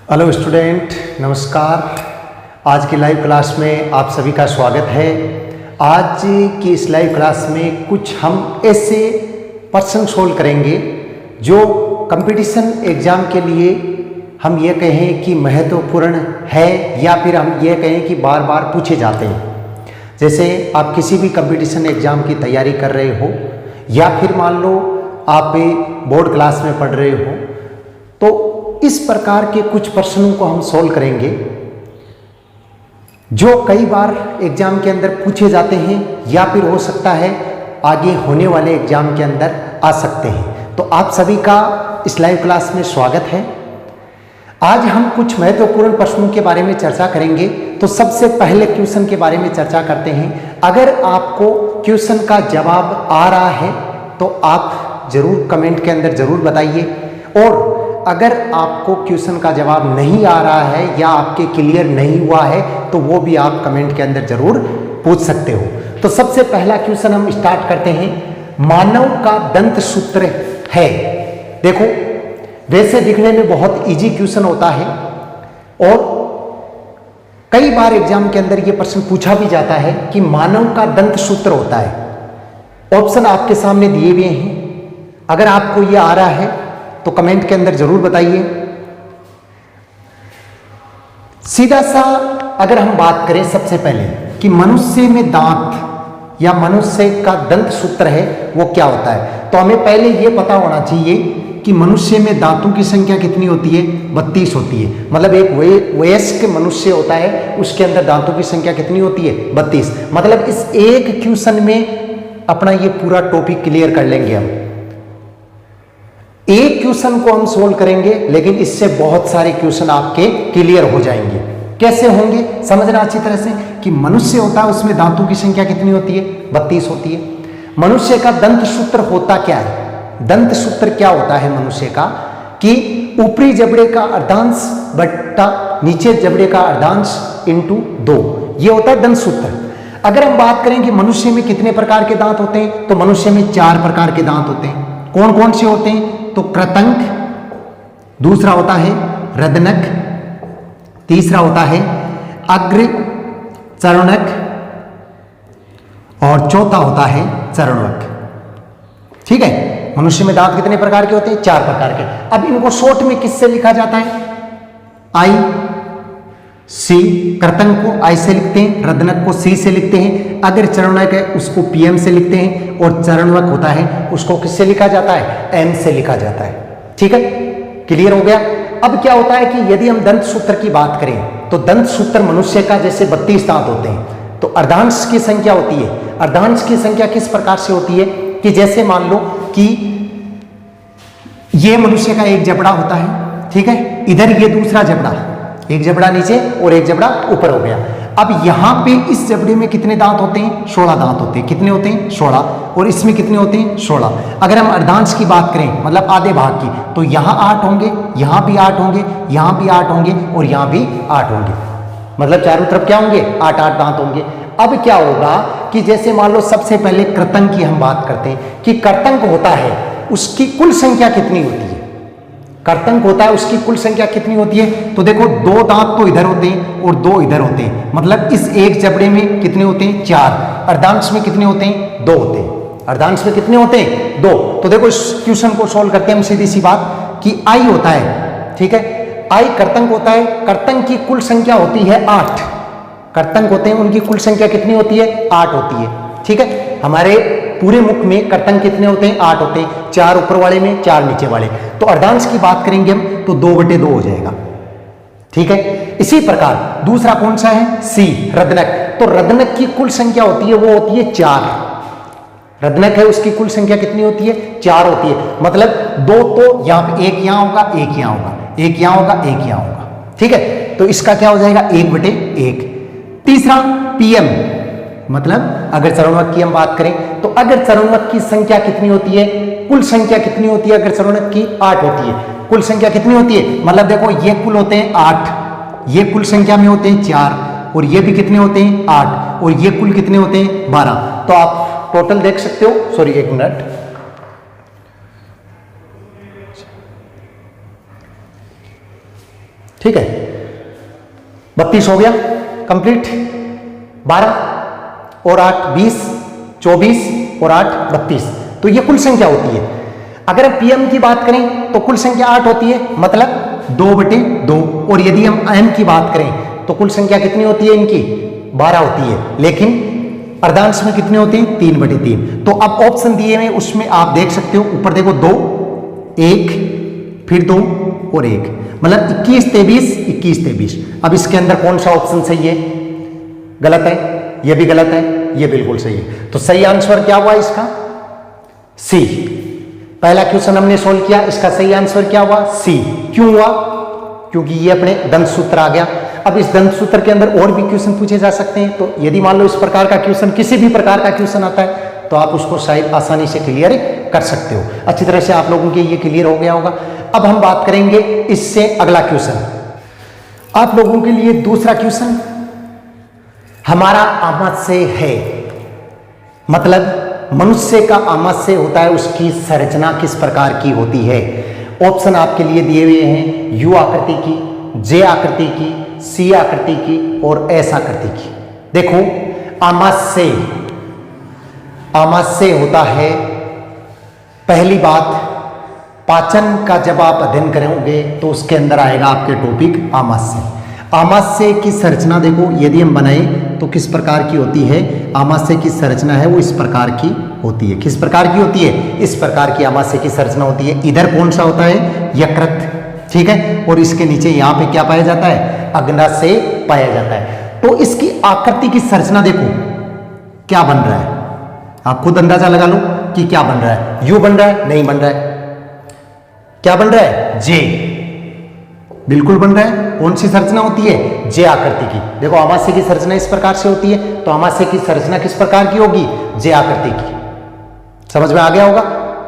Hello student, नमस्कार। आज की लाइव क्लास में आप सभी का स्वागत है। आज की इस लाइव क्लास में कुछ हम ऐसे प्रश्न सोल्व करेंगे जो कंपटीशन एग्ज़ाम के लिए हम ये कहें कि महत्वपूर्ण है या फिर हम ये कहें कि बार बार पूछे जाते हैं। जैसे आप किसी भी कंपटीशन एग्ज़ाम की तैयारी कर रहे हो या फिर मान लो आप बोर्ड क्लास में पढ़ रहे हो, तो इस प्रकार के कुछ प्रश्नों को हम सोल्व करेंगे जो कई बार एग्जाम के अंदर पूछे जाते हैं या फिर हो सकता है आगे होने वाले एग्जाम के अंदर आ सकते हैं। तो आप सभी का इस लाइव क्लास में स्वागत है। आज हम कुछ महत्वपूर्ण प्रश्नों के बारे में चर्चा करेंगे। तो सबसे पहले क्वेश्चन के बारे में चर्चा करते हैं। अगर आपको क्वेश्चन का जवाब आ रहा है तो आप जरूर कमेंट के अंदर जरूर बताइए, और अगर आपको क्वेश्चन का जवाब नहीं आ रहा है या आपके क्लियर नहीं हुआ है तो वो भी आप कमेंट के अंदर जरूर पूछ सकते हो। तो सबसे पहला क्वेश्चन हम स्टार्ट करते हैं। मानव का दंत सूत्र है। देखो, वैसे दिखने में बहुत इजी क्वेश्चन होता है और कई बार एग्जाम के अंदर ये प्रश्न पूछा भी जाता है कि मानव का दंत सूत्र होता है। ऑप्शन आपके सामने दिए हुए हैं। अगर आपको ये आ रहा है तो कमेंट के अंदर जरूर बताइए। सीधा सा अगर हम बात करें सबसे पहले कि मनुष्य में दांत या मनुष्य का दंत सूत्र है वो क्या होता है, तो हमें पहले ये पता होना चाहिए कि मनुष्य में दांतों की संख्या कितनी होती है, 32 होती है। मतलब एक वयस्क मनुष्य होता है उसके अंदर दांतों की संख्या कितनी होती है, 32। मतलब इस एक क्वेश्चन में अपना ये पूरा टॉपिक क्लियर कर लेंगे हम। एक क्वेश्चन को हम सोल्व करेंगे लेकिन इससे बहुत सारे क्वेश्चन आपके क्लियर हो जाएंगे। कैसे होंगे समझना अच्छी तरह से कि मनुष्य होता है उसमें दांतों की संख्या कितनी होती है, 32 होती है। मनुष्य का दंत सूत्र होता क्या है, दंत सूत्र क्या होता है मनुष्य का कि ऊपरी जबड़े का अर्धांश बट्टा नीचे जबड़े का अर्धांश इंटू 2, ये होता है दंत सूत्र। अगर हम बात करें कि मनुष्य में कितने प्रकार के दांत होते हैं, तो मनुष्य में 4 प्रकार के दांत होते हैं। कौन कौन से होते हैं, तो कृतंक, दूसरा होता है रदनक, तीसरा होता है अग्र चरणक और चौथा होता है चरणवक। ठीक है, मनुष्य में दांत कितने प्रकार के होते हैं, 4 प्रकार के। अब इनको शॉर्ट में किससे लिखा जाता है, आई सी, कृतंक को आई से लिखते हैं, रदनक को सी से लिखते हैं, अग्र चरणक है उसको पीएम से लिखते हैं, और चरणवक होता है उसको किससे लिखा जाता है, एम से लिखा जाता है। ठीक है, क्लियर हो गया। अब क्या होता है कि यदि हम दंत सूत्र की बात करें तो दंत सूत्र मनुष्य का जैसे 32 दांत होते हैं तो अर्धांश की संख्या होती है। अर्धांश की संख्या किस प्रकार से होती है कि जैसे मान लो कि ये मनुष्य का एक जबड़ा होता है, ठीक है, इधर ये दूसरा जबड़ा, एक जबड़ा नीचे और एक जबड़ा ऊपर हो गया। अब यहां पे इस जबड़े में कितने दांत होते हैं, 16 दांत होते हैं। कितने होते हैं, 16, और इसमें कितने होते हैं, 16। अगर हम अर्धांश की बात करें मतलब आधे भाग की, तो यहां 8 होंगे, यहां भी 8 होंगे, यहां भी 8 होंगे और यहां भी 8 होंगे। मतलब चारों तरफ क्या होंगे, 8-8 दांत होंगे। अब क्या होगा कि जैसे मान लो सबसे पहले कृतंक की हम बात करते हैं कि कृतंक होता है उसकी कुल संख्या कितनी होती है, कृतंक होता है उसकी कुल संख्या कितनी होती है, तो देखो 2 दांत तो इधर होते हैं और 2 इधर होते हैं। मतलब इस एक जबड़े में कितने होते हैं, 4। अर्धांश में कितने होते हैं, 2 होते हैं। अर्धांश में कितने होते हैं, 2। तो देखो इस क्वेश्चन को सोल्व करते हैं हम सीधी सी बात कि आई होता है, ठीक है, आई कृतंक होता है। कृतंक की कुल संख्या होती है 8। कृतंक होते हैं उनकी कुल संख्या कितनी होती है, 8 होती है। ठीक है, हमारे पूरे मुख में कृतंक कितने होते हैं, 8 होते हैं, 4 ऊपर वाले में, 4 नीचे वाले। तो अर्धांश की बात करेंगे हम तो 2/2 हो जाएगा। ठीक है, इसी प्रकार दूसरा कौन सा है, सी, रदनक। तो रदनक की कुल संख्या होती है वो होती है 4। रदनक है उसकी कुल संख्या कितनी होती है, 4 होती है। मतलब 2 तो यहां पे, एक यहां होगा, एक यहां होगा, एक यहां होगा, एक यहां होगा। ठीक है, तो इसका क्या हो जाएगा, 1/1। तीसरा पीएम, मतलब अगर चरणवक की हम बात करें तो अगर चरणवक की संख्या कितनी होती है, कुल संख्या कितनी होती है, अगर चरणवक की 8 होती है, कुल संख्या कितनी होती है, मतलब देखो ये कुल होते हैं 8, ये कुल संख्या में होते हैं 4, और ये भी कितने होते हैं 8, और ये कुल कितने होते हैं 12। तो आप टोटल देख सकते हो, सॉरी एक मिनट, ठीक है, 32 हो गया कंप्लीट, 12 और 8 20, 24 और 8 32, तो ये कुल संख्या होती है। अगर हम पीएम की बात करें तो कुल संख्या 8 होती है, मतलब 2/2, और यदि हम एम की बात करें तो कुल संख्या कितनी होती है इनकी, 12 होती है, लेकिन अर्धांश में कितने होते हैं, 3/3। तो अब ऑप्शन दिए हुए उसमें आप देख सकते हो, ऊपर देखो 2, 1, फिर 2 और 1, मतलब 21 23 21 23। अब इसके अंदर कौन सा ऑप्शन सही है, गलत है, ये भी गलत है, ये बिल्कुल सही है। तो सही आंसर क्या हुआ इसका, सी। पहला क्वेश्चन हमने सोल्व किया, इसका सही आंसर क्या हुआ, सी। क्यों हुआ, क्योंकि ये अपने दंत सूत्र आ गया। अब इस दंत सूत्र के अंदर और भी क्वेश्चन पूछे जा सकते हैं, तो यदि मान लो इस प्रकार का क्वेश्चन, किसी भी प्रकार का क्वेश्चन आता है तो आप उसको शायद आसानी से क्लियर कर सकते हो। अच्छी तरह से आप लोगों के ये क्लियर हो गया होगा। अब हम बात करेंगे इससे अगला क्वेश्चन, आप लोगों के लिए दूसरा क्वेश्चन हमारा आमाशय है, मतलब मनुष्य का आमाशय होता है, उसकी संरचना किस प्रकार की होती है। ऑप्शन आपके लिए दिए हुए हैं, यू आकृति की, जे आकृति की, सी आकृति की और एस आकृति की। देखो आमाशय, आमाशय होता है, पहली बात पाचन का जब आप अध्ययन करोगे तो उसके अंदर आएगा आपके टॉपिक आमाशय। आमाशय की संरचना देखो, यदि हम बनाए तो किस प्रकार की होती है, आमाशय की संरचना है वो इस प्रकार की होती है। किस प्रकार की होती है, इस प्रकार की आमाशय की संरचना होती है। इधर कौन सा होता है, यकृत, ठीक है, और इसके नीचे यहाँ पे क्या पाया जाता है, अग्नाशय पाया जाता है। तो इसकी आकृति की संरचना देखो क्या बन रहा है, आप खुद अंदाजा लगा लो कि क्या बन रहा है। यू बन रहा है, नहीं बन रहा है, क्या बन रहा है, जे, बिल्कुल बन रहा है। कौन सी संरचना होती है, जे आकृति की। देखो आमाशय की संरचना इस प्रकार से होती है, तो आमाशय की संरचना किस प्रकार की होगी, जे आकृति की। समझ में आ गया होगा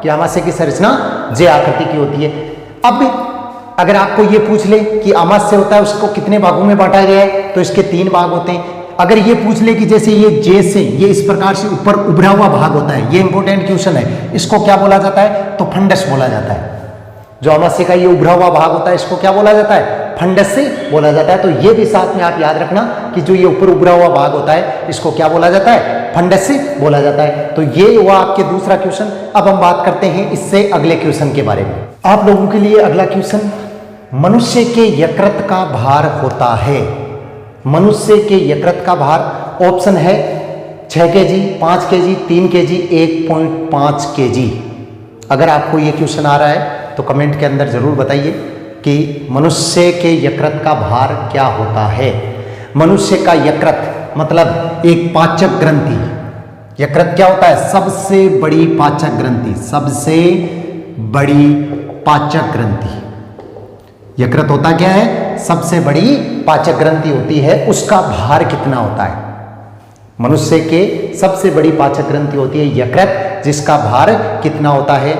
कि आमाशय की संरचना जे आकृति की होती है। अब अगर आपको ये पूछ ले कि आमाशय होता है उसको कितने भागों में बांटा गया है, तो इसके 3 भाग होते हैं। अगर ये पूछ ले कि जैसे ये जे से ये इस प्रकार से ऊपर उभरा हुआ भाग होता है, ये इंपॉर्टेंट क्वेश्चन है, इसको क्या बोला जाता है, तो फंडस बोला जाता है। जो आमाशय का ये उभरा हुआ भाग होता है इसको क्या बोला जाता है, फंडस से बोला जाता है। तो ये भी साथ में आप याद रखना कि जो ये ऊपर उभरा हुआ भाग होता है इसको क्या बोला जाता है, फंडस से बोला जाता है। तो ये हुआ आपके दूसरा क्वेश्चन। अब हम बात करते हैं इससे अगले क्वेश्चन के बारे में। आप लोगों के लिए अगला क्वेश्चन, मनुष्य के यकृत का भार होता है, मनुष्य के यकृत का भार ऑप्शन है 6 kg, 5 kg, 3 kg, 1.5 kg। अगर आपको ये क्वेश्चन आ रहा है तो कमेंट के अंदर जरूर बताइए कि मनुष्य के यकृत का भार क्या होता है। मनुष्य का यकृत मतलब एक पाचक ग्रंथि। यकृत क्या होता है, सबसे बड़ी पाचक ग्रंथि, सबसे बड़ी पाचक ग्रंथि। यकृत होता क्या है, सबसे बड़ी पाचक ग्रंथि होती है। उसका भार कितना होता है, मनुष्य के सबसे बड़ी पाचक ग्रंथि होती है यकृत, जिसका भार कितना होता है।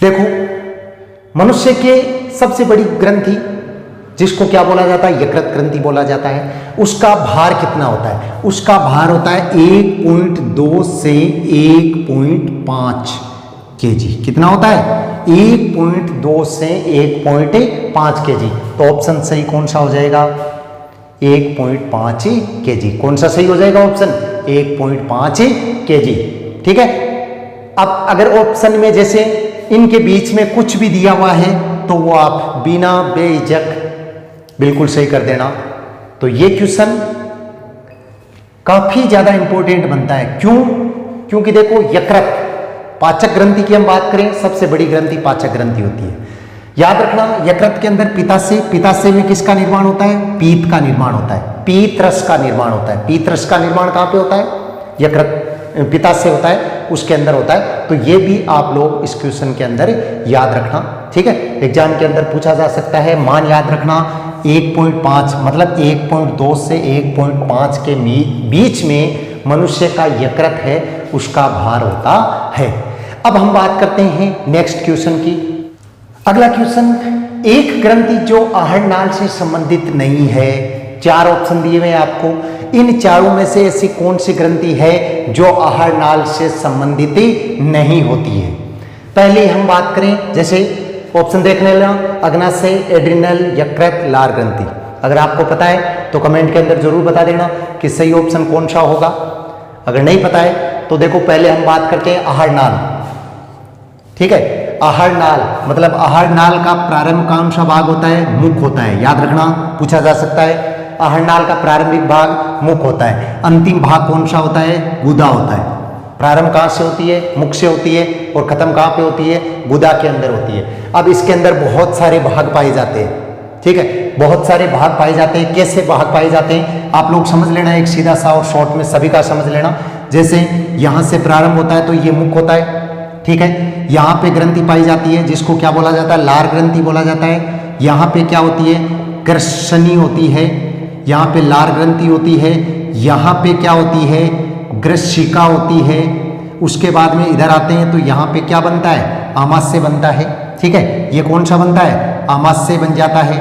देखो मनुष्य के सबसे बड़ी ग्रंथि जिसको क्या बोला जाता है, यकृत ग्रंथि बोला जाता है, उसका भार कितना होता है, उसका भार होता है 1.2 से 1.5 kg। कितना होता है, 1.2 से 1.5 kg। तो ऑप्शन सही कौन सा हो जाएगा, 1.5 kg। कौन सा सही हो जाएगा ऑप्शन, 1.5 kg। ठीक है। अब अगर ऑप्शन में जैसे इनके बीच में कुछ भी दिया हुआ है तो वो आप बिना बेझिझक बिल्कुल सही कर देना। तो ये क्वेश्चन काफी ज्यादा इंपॉर्टेंट बनता है। क्यों, क्योंकि देखो यकृत पाचक ग्रंथि की हम बात करें, सबसे बड़ी ग्रंथि पाचक ग्रंथि होती है। याद रखना यकृत के अंदर पित्ताशय, पित्ताशय में किसका निर्माण होता है, पीत का निर्माण होता है, पीत रस का निर्माण होता है। पीत रस का निर्माण कहां पे होता है, यकृत पित्ताशय होता है, उसके अंदर होता है। तो ये भी आप लोग इस क्वेश्चन के अंदर याद रखना। ठीक है, एग्जाम के अंदर पूछा जा सकता है। मान याद रखना 1.5 मतलब 1.2 से 1.5 के बीच में मनुष्य का यकृत है, उसका भार होता है। अब हम बात करते हैं नेक्स्ट क्वेश्चन की। अगला क्वेश्चन, एक ग्रंथि जो आहार नाल से संबंधित नहीं है। 4 ऑप्शन दिए हुए हैं आपको, इन चारों में से ऐसी कौन सी ग्रंथि है जो आहार नाल से संबंधित नहीं होती है। पहले हम बात करें, जैसे ऑप्शन देखने लेना, अग्नाशय, एड्रिनल, यकृत, लार ग्रंथि। अगर आपको पता है तो कमेंट के अंदर जरूर बता देना कि सही ऑप्शन कौन सा होगा। अगर नहीं पता है तो देखो पहले हम बात करते हैं आहार नाल। ठीक है, आहार नाल मतलब आहार नाल का प्रारंभ कौन सा भाग होता है? मुख होता है। याद रखना, पूछा जा सकता है। आहार नाल का प्रारंभिक भाग मुख होता है। अंतिम भाग कौन सा होता है? गुदा होता है। प्रारंभ कहाँ से होती है? मुख से होती है। और खत्म कहाँ पे होती है? गुदा के अंदर होती है। अब इसके अंदर बहुत सारे भाग पाए जाते हैं। ठीक है, बहुत सारे भाग पाए जाते हैं। कैसे भाग पाए जाते हैं आप लोग समझ लेना, एक सीधा सा और शॉर्ट में सभी का समझ लेना। जैसे यहां से प्रारंभ होता है तो ये मुख होता है। ठीक है, यहाँ पे ग्रंथि पाई जाती है जिसको क्या बोला जाता है? लार ग्रंथि बोला जाता है। यहाँ पे क्या होती है? ग्रसनी होती है। यहाँ पे लार ग्रंथि होती है। यहाँ पे क्या होती है? ग्रशिका होती है। उसके बाद में इधर आते हैं तो यहाँ पे क्या बनता है? आमाशय बनता है। ठीक है, ये कौन सा बनता है? आमाशय बन जाता है।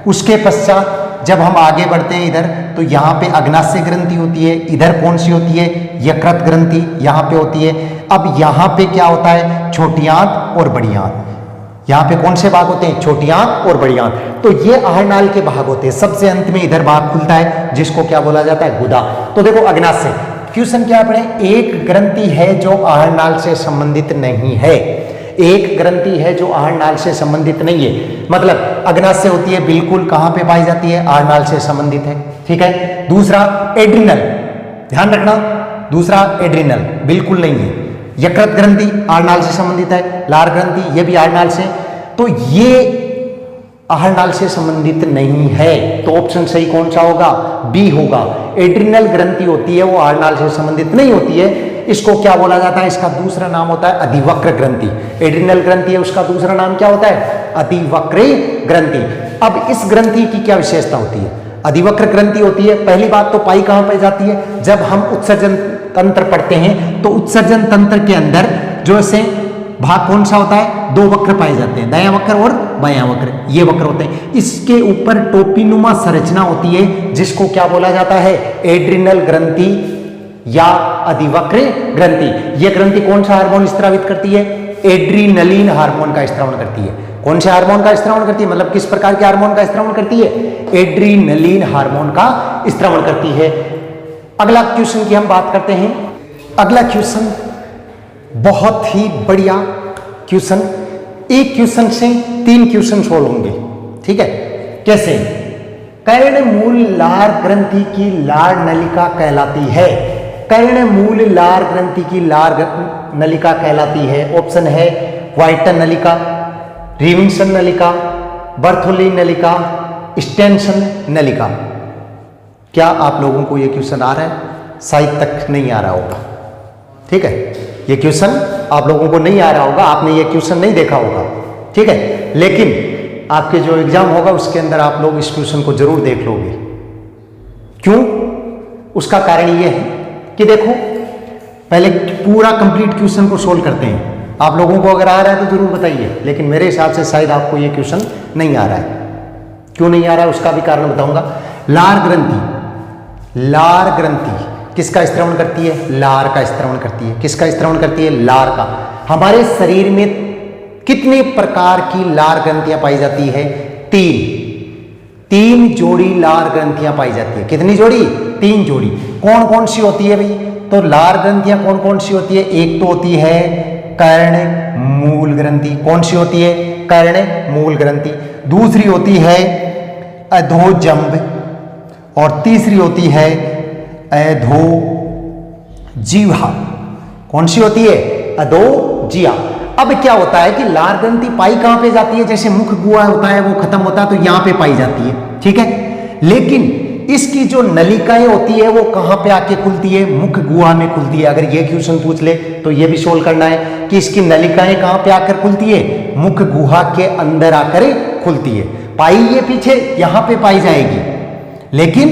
उसके पश्चात जब हम आगे बढ़ते हैं इधर तो यहाँ पे अग्नाशय ग्रंथि होती है। इधर कौन सी होती है? यकृत ग्रंथि यहाँ पे होती है। अब यहाँ पे क्या होता है? छोटी आंत और बड़ी आंत। यहाँ पे कौन से भाग होते हैं? छोटी आंत और बड़ी आंत। तो ये आहार नाल के भाग होते हैं। सबसे अंत में इधर भाग खुलता है जिसको क्या बोला जाता है? गुदा। तो देखो अग्नाशय, क्वेश्चन क्या पढ़े? एक ग्रंथि है जो आहार नाल से संबंधित नहीं है। एक ग्रंथि है जो आहार नाल से संबंधित नहीं है, मतलब अग्नाशय होती है बिल्कुल कहां पे पाई जाती है? आहार नाल से संबंधित है। ठीक है, दूसरा एड्रिनल, ध्यान रखना, दूसरा एड्रिनल बिल्कुल नहीं है। यकृत ग्रंथि आहार नाल से संबंधित है। लार ग्रंथि ये भी आहार नाल से, तो ये आहार नाल से संबंधित नहीं है। तो ऑप्शन सही कौन सा होगा? बी होगा। एड्रिनल ग्रंथि होती है वो आहार नाल से संबंधित नहीं होती है। इसको क्या बोला जाता है? इसका दूसरा नाम होता है अधिवक्र ग्रंथि। एड्रिनल ग्रंथि है, उसका दूसरा नाम क्या होता है? अधिवक्र ग्रंथि। अब इस ग्रंथि की क्या विशेषता होती है? अधिवक्र ग्रंथि होती है, पहली बात तो पाई कहां पाई जाती है? जब हम उत्सर्जन तंत्र पढ़ते हैं तो उत्सर्जन तंत्र के अंदर जो से भाग कौन सा होता है? दो वक्र पाए जाते हैं, दायां वक्र और बायां वक्र। ये वक्र होते हैं। इसके ऊपर टोपीनुमा संरचना होती है जिसको क्या बोला जाता है? एड्रिनल ग्रंथि या अधिवक्र ग्रंथि। यह ग्रंथि कौन सा हार्मोन स्त्रावित करती है? एड्रीनलिन हार्मोन का स्त्रावण करती है। कौन से हार्मोन का स्त्रावण करती है? मतलब किस प्रकार के हार्मोन का स्त्रावण करती है? एड्रीनलिन हार्मोन का स्त्रावण करती है। अगला क्वेश्चन की हम बात करते हैं। अगला क्वेश्चन बहुत ही बढ़िया क्वेश्चन। एक क्वेश्चन से 3 क्वेश्चन सोल्व होंगे। ठीक है, कैसे? कर्णमूल लार ग्रंथि की लार नलिका कहलाती है। कर्णमूल लार ग्रंथि की लार नलिका कहलाती है। ऑप्शन है व्हाइटन नलिका, रिविंसन नलिका, बर्थोली नलिका, स्टेनसन नलिका। क्या आप लोगों को यह क्वेश्चन आ रहा है? शायद तक नहीं आ रहा होगा। ठीक है, ये क्वेश्चन आप लोगों को नहीं आ रहा होगा, आपने ये क्वेश्चन नहीं देखा होगा। ठीक है, लेकिन आपके जो एग्जाम होगा उसके अंदर आप लोग इस क्वेश्चन को जरूर देख लोगे। क्यों? उसका कारण ये है कि देखो पहले पूरा कंप्लीट क्वेश्चन को सोल्व करते हैं। आप लोगों को अगर आ रहा है तो जरूर बताइए, लेकिन मेरे हिसाब से शायद आपको ये क्वेश्चन नहीं आ रहा है। क्यों नहीं आ रहा है उसका भी कारण बताऊंगा। लार ग्रंथि, लार ग्रंथि किसका स्त्रावण करती है? लार का स्त्रावण करती है। किसका स्त्रावण करती है? लार का। हमारे शरीर में कितने प्रकार की लार ग्रंथियां पाई जाती है? 3 जोड़ी लार ग्रंथियां पाई जाती है। कितनी जोड़ी? 3 जोड़ी। कौन कौन सी होती है भाई? तो लार ग्रंथियां कौन कौन सी होती है? एक तो होती है कर्ण मूल ग्रंथि। कौन सी होती है? कर्ण मूल ग्रंथि। दूसरी होती है अधोजंब और तीसरी होती है अधोजिह्वा। कौन सी होती है? अधोजिह्वा। अब क्या होता है कि लार ग्रंथि पाई कहां पे जाती है? जैसे मुख गुहा होता है वो खत्म होता है तो यहां पे पाई जाती है। ठीक है, लेकिन इसकी जो नलिकाएं होती है वो कहां पे आके खुलती है? मुख गुहा में खुलती है। अगर ये क्वेश्चन पूछ ले तो ये भी सोल्व करना है कि इसकी नलिकाएं कहां पे आकर खुलती है? मुख गुहा के अंदर आकर खुलती है। पाई ये पीछे यहां पे पाई जाएगी, लेकिन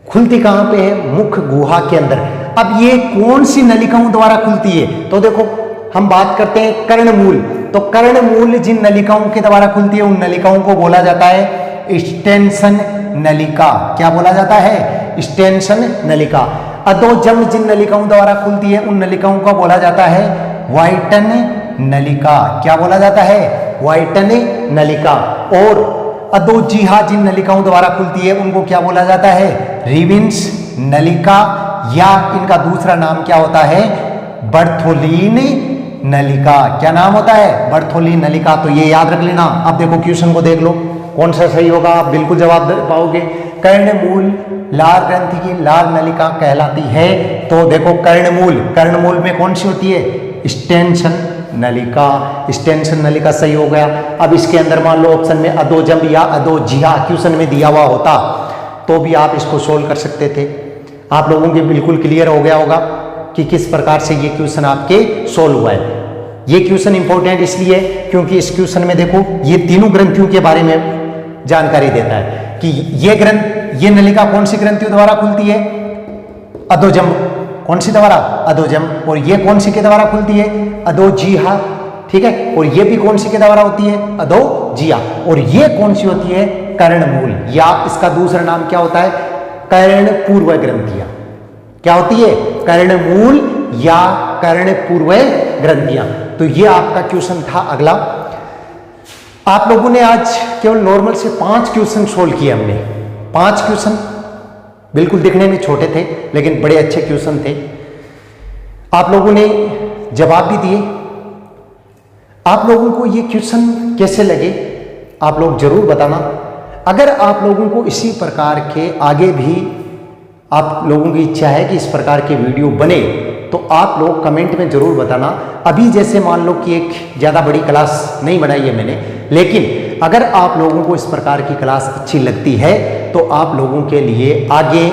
खुलती कहां पे है? मुख गुहा के अंदर। अब ये कौन सी नलिकाओं द्वारा खुलती है? तो देखो हम बात करते हैं कर्णमूल। तो कर्णमूल जिन नलिकाओं के द्वारा खुलती है उन नलिकाओं को बोला जाता है स्टेनसन नलिका। क्या बोला जाता है? स्टेनसन नलिका। अधोजंब जिन नलिकाओं द्वारा खुलती है उन नलिकाओं को बोला जाता है व्हाइटन नलिका। क्या बोला जाता है? व्हाइटन नलिका। और अधोजिहा जिन नलिकाओं द्वारा खुलती है उनको क्या बोला जाता है? रिविन्स नलिका, या इनका दूसरा नाम क्या होता है? बर्थोलीन नलिका। क्या नाम होता है? बर्थोलीन नलिका। तो ये याद रख लेना। अब देखो क्वेश्चन को देख लो, कौन सा सही होगा, आप बिल्कुल जवाब दे पाओगे। कर्णमूल लार ग्रंथि की लार नलिका कहलाती है। तो देखो कर्णमूल, कर्णमूल में कौन सी होती है? स्टेंशन नलिका। स्टेंशन नलिका सही हो गया। अब इसके अंदर मान लो ऑप्शन में अधोजम या अधोजिहा क्वेश्चन में दिया हुआ होता तो भी आप इसको सोल्व कर सकते थे। आप लोगों के बिल्कुल क्लियर हो गया होगा कि किस प्रकार से ये क्वेश्चन आपके सोल्व हुआ है। ये क्वेश्चन इंपॉर्टेंट इसलिए क्योंकि इस क्वेश्चन में देखो ये तीनों ग्रंथियों के बारे में जानकारी देता है कि ये नलिका कौन सी ग्रंथियों द्वारा खुलती है? अधोजम। कौन सी द्वारा? अधोजम। और ये कौन सी के द्वारा खुलती है? अधोजिहा। ठीक है। और ये भी कौन सी के द्वारा होती है? अधोजिहा। और ये कौन सी होती है? कर्णमूल, या इसका दूसरा नाम क्या होता है? कर्णपूर्व ग्रंथियां। क्या होती है? कर्णमूल या कर्णपूर्व ग्रंथियां। तो ये आपका क्वेश्चन था। अगला आप लोगों ने आज केवल नॉर्मल से 5 क्वेश्चन सोल्व किए हमने। 5 क्वेश्चन बिल्कुल दिखने में छोटे थे लेकिन बड़े अच्छे क्वेश्चन थे। आप लोगों ने जवाब भी दिए। आप लोगों को ये क्वेश्चन कैसे लगे आप लोग जरूर बताना। अगर आप लोगों को इसी प्रकार के आगे भी आप लोगों की इच्छा है कि इस प्रकार के वीडियो बने तो आप लोग कमेंट में जरूर बताना। अभी जैसे मान लो कि एक ज़्यादा बड़ी क्लास नहीं बनाई है मैंने, लेकिन अगर आप लोगों को इस प्रकार की क्लास अच्छी लगती है तो आप लोगों के लिए आगे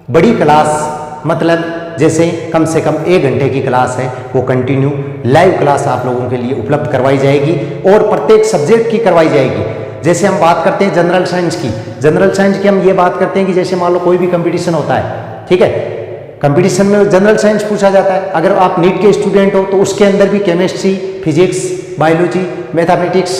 बड़ी क्लास, मतलब जैसे कम से कम 1 घंटे की क्लास है वो कंटिन्यू लाइव क्लास आप लोगों के लिए उपलब्ध करवाई जाएगी और प्रत्येक सब्जेक्ट की करवाई जाएगी। जैसे हम बात करते हैं जनरल साइंस की, जनरल साइंस की हम ये बात करते हैं कि जैसे मान लो कोई भी कंपटीशन होता है, ठीक है, कंपटीशन में जनरल साइंस पूछा जाता है। अगर आप नीट के स्टूडेंट हो तो उसके अंदर भी केमिस्ट्री, फिजिक्स, बायोलॉजी, मैथमेटिक्स,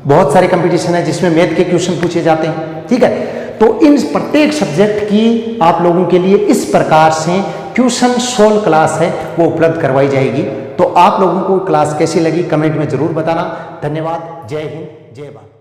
बहुत सारे कंपटीशन है जिसमें मैथ के क्वेश्चन पूछे जाते हैं। ठीक है, तो इन प्रत्येक सब्जेक्ट की आप लोगों के लिए इस प्रकार से क्वेश्चन सोल्व क्लास है वो उपलब्ध करवाई जाएगी। तो आप लोगों को क्लास कैसी लगी कमेंट में जरूर बताना। धन्यवाद। जय हिंद, जय भारत।